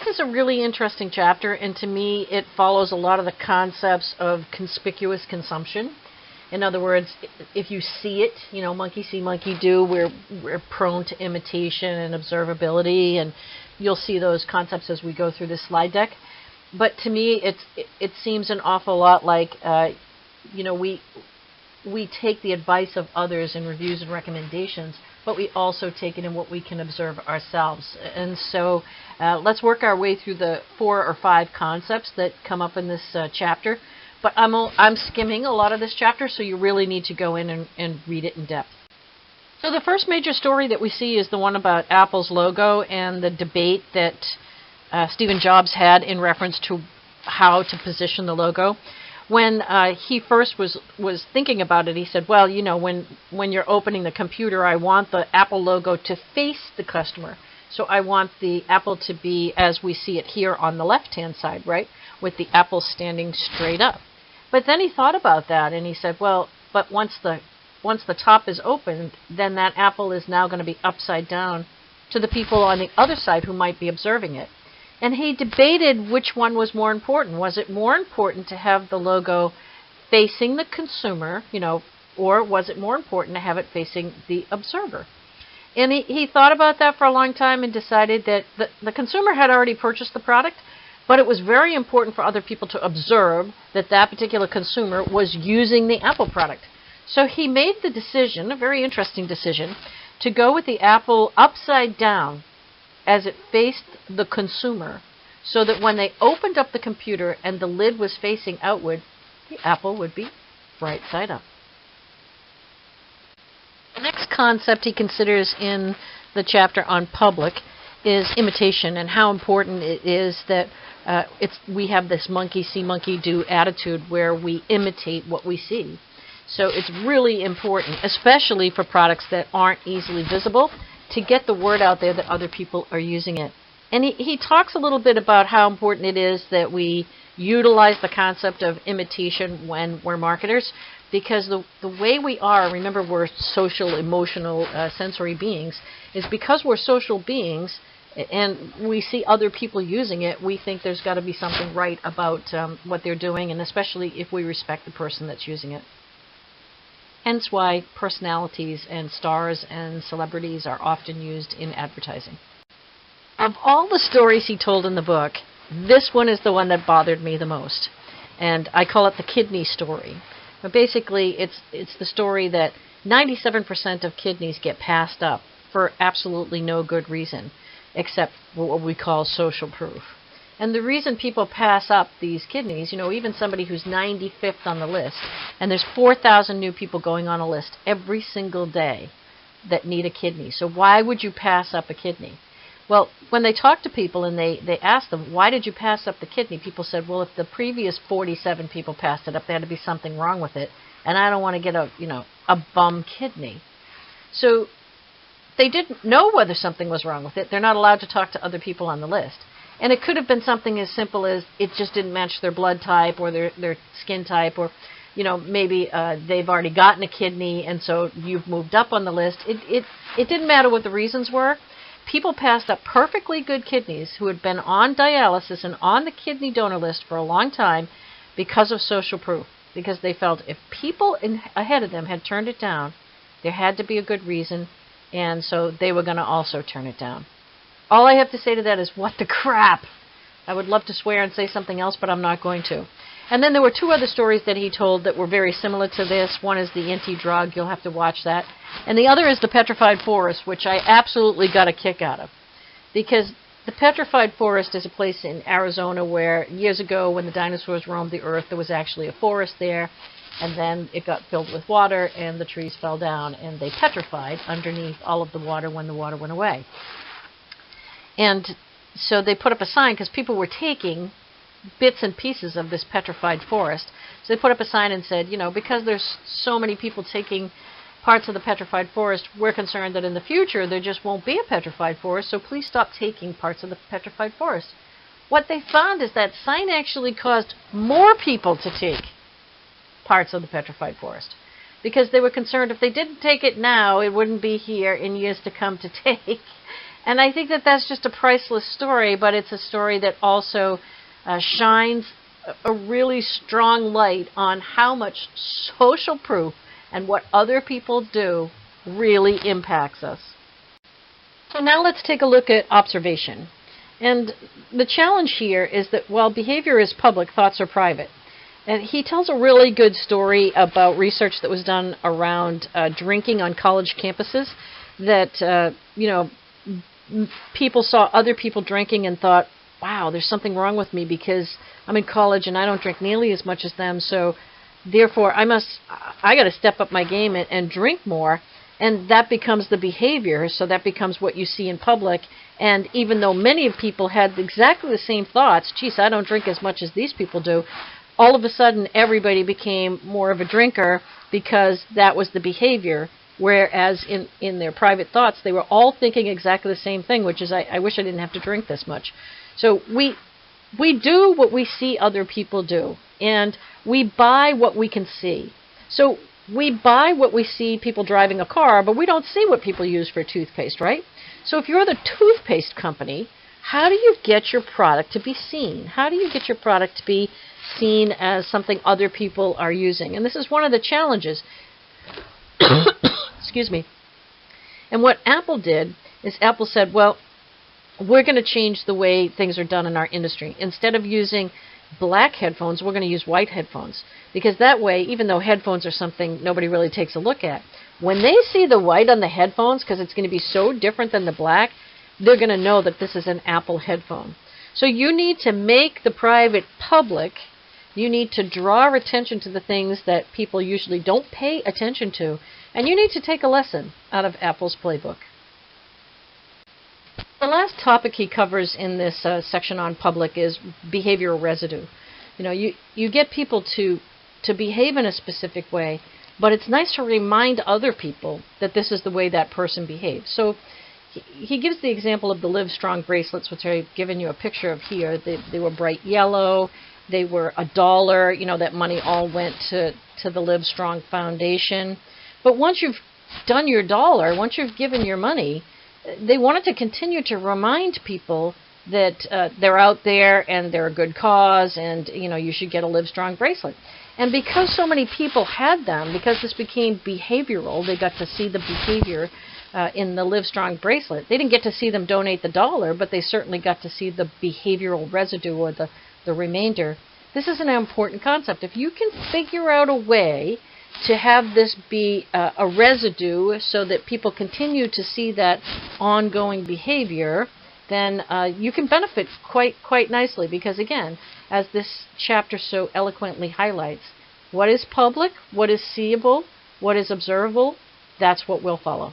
is a really interesting chapter, and to me it follows a lot of the concepts of conspicuous consumption. In other words, if you see it, monkey see, monkey do, we're prone to imitation and observability, and you'll see those concepts as we go through this slide deck. But to me, it seems an awful lot like, we take the advice of others in reviews and recommendations, but we also take it in what we can observe ourselves. And so let's work our way through the 4 or 5 concepts that come up in this chapter. But I'm skimming a lot of this chapter, so you really need to go in and read it in depth. So the first major story that we see is the one about Apple's logo and the debate that Steve Jobs had in reference to how to position the logo. When he first was thinking about it, he said, well, when you're opening the computer, I want the Apple logo to face the customer. So I want the Apple to be as we see it here on the left-hand side, right, with the Apple standing straight up. But then he thought about that, and he said, well, but once the top is opened, then that Apple is now going to be upside down to the people on the other side who might be observing it. And he debated which one was more important. Was it more important to have the logo facing the consumer, or was it more important to have it facing the observer? And he thought about that for a long time and decided that the consumer had already purchased the product, but it was very important for other people to observe that that particular consumer was using the Apple product. So he made the decision, a very interesting decision, to go with the Apple upside down as it faced the consumer, so that when they opened up the computer and the lid was facing outward, the Apple would be right side up. The next concept he considers in the chapter on public is imitation, and how important it is that we have this monkey see, monkey do attitude where we imitate what we see. So it's really important, especially for products that aren't easily visible, to get the word out there that other people are using it. And he talks a little bit about how important it is that we utilize the concept of imitation when we're marketers, because the way we are, remember we're social, emotional, sensory beings, is because we're social beings and we see other people using it, we think there's got to be something right about what they're doing, and especially if we respect the person that's using it. Hence why personalities and stars and celebrities are often used in advertising. Of all the stories he told in the book, this one is the one that bothered me the most. And I call it the kidney story. But basically, it's the story that 97% of kidneys get passed up for absolutely no good reason, except for what we call social proof. And the reason people pass up these kidneys, even somebody who's 95th on the list, and there's 4,000 new people going on a list every single day that need a kidney. So why would you pass up a kidney? Well, when they talk to people and they ask them, why did you pass up the kidney? People said, well, if the previous 47 people passed it up, there had to be something wrong with it, and I don't want to get a bum kidney. So they didn't know whether something was wrong with it. They're not allowed to talk to other people on the list. And it could have been something as simple as it just didn't match their blood type or their skin type, or maybe they've already gotten a kidney and so you've moved up on the list. It didn't matter what the reasons were. People passed up perfectly good kidneys who had been on dialysis and on the kidney donor list for a long time because of social proof, because they felt if people ahead of them had turned it down, there had to be a good reason, and so they were going to also turn it down. All I have to say to that is, what the crap? I would love to swear and say something else, but I'm not going to. And then there were 2 other stories that he told that were very similar to this. One is the anti-drug. You'll have to watch that. And the other is the petrified forest, which I absolutely got a kick out of. Because the petrified forest is a place in Arizona where years ago when the dinosaurs roamed the earth, there was actually a forest there. And then it got filled with water and the trees fell down and they petrified underneath all of the water when the water went away. And so they put up a sign because people were taking bits and pieces of this petrified forest. So they put up a sign and said, because there's so many people taking parts of the petrified forest, we're concerned that in the future there just won't be a petrified forest, so please stop taking parts of the petrified forest. What they found is that sign actually caused more people to take parts of the petrified forest, because they were concerned if they didn't take it now, it wouldn't be here in years to come to take. And I think that that's just a priceless story, but it's a story that also shines a really strong light on how much social proof and what other people do really impacts us. So now let's take a look at observation. And the challenge here is that while behavior is public, thoughts are private. And he tells a really good story about research that was done around drinking on college campuses, that, people saw other people drinking and thought, wow, there's something wrong with me because I'm in college and I don't drink nearly as much as them, so therefore I got to step up my game and drink more. And that becomes the behavior, so that becomes what you see in public. And even though many of people had exactly the same thoughts, geez, I don't drink as much as these people do, all of a sudden everybody became more of a drinker because that was the behavior. Whereas in their private thoughts, they were all thinking exactly the same thing, which is, I wish I didn't have to drink this much. So we do what we see other people do, and we buy what we can see. So we buy what we see people driving a car, but we don't see what people use for toothpaste, right? So if you're the toothpaste company, how do you get your product to be seen? How do you get your product to be seen as something other people are using? And this is one of the challenges. Excuse me. And what Apple did is Apple said, well, we're going to change the way things are done in our industry. Instead of using black headphones, we're going to use white headphones. Because that way, even though headphones are something nobody really takes a look at, when they see the white on the headphones, because it's going to be so different than the black, they're going to know that this is an Apple headphone. So you need to make the private public. You need to draw attention to the things that people usually don't pay attention to. And you need to take a lesson out of Apple's playbook. The last topic he covers in this section on public is behavioral residue. You get people to behave in a specific way, but it's nice to remind other people that this is the way that person behaves. So he gives the example of the Live Strong bracelets, which I've given you a picture of here. They were bright yellow. They were $1. That money all went to the Live Strong Foundation. But once you've done your dollar, once you've given your money, they wanted to continue to remind people that they're out there and they're a good cause, and you should get a Live Strong bracelet. And because so many people had them, because this became behavioral, they got to see the behavior in the Live Strong bracelet. They didn't get to see them donate the dollar, but they certainly got to see the behavioral residue or the remainder. This is an important concept. If you can figure out a way to have this be a residue so that people continue to see that ongoing behavior, then you can benefit quite nicely, because again, as this chapter so eloquently highlights, what is public, what is seeable, what is observable, that's what will follow.